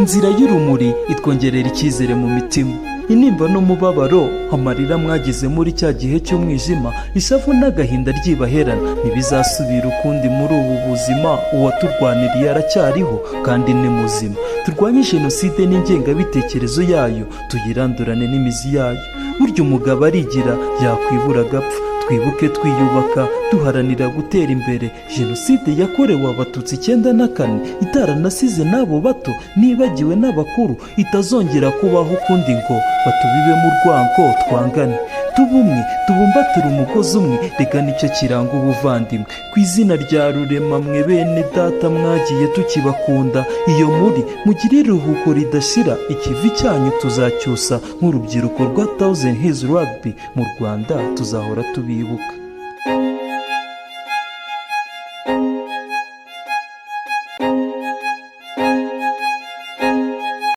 inzira y'urumuri itwongerera icyizere mu mitima. Intimba n'umubabaro, amarira mwagize muri cya gihe cy'umwijima, ishavu n'agahinda ryibaherana, ntibizasubira ukundi muri ubu buzima. Uwaturwaniriye aracyariho kandi ni muzima. Turwanye jenoside n'ingengabitekerezo yayo, tuyirandurane n'imizi yayo. Burya umugabo arigira yakwibura agapfa. Twibuke twiyubaka duharanira gutera imbere. Jenoside yakorewe Abatutsi 94 itaranasize n'abo bato, nibagiwe n'abakuru, itazongera kubaho ukundi ngo batubibe mu rwango twangane. Tubumwe tubumbatire umugozi umwe, reka nicyo kiranga ubuvandimwe. Ku izina rya Rurema mwe bene data mwagiye tukibakunda, iyo muri mugire iruhuko ridashira. Ikivi cyanyu tuzacyusa nk'urubyiruko rwa Thousand Hills Rugby mu Rwanda, tuzahora tubibuka.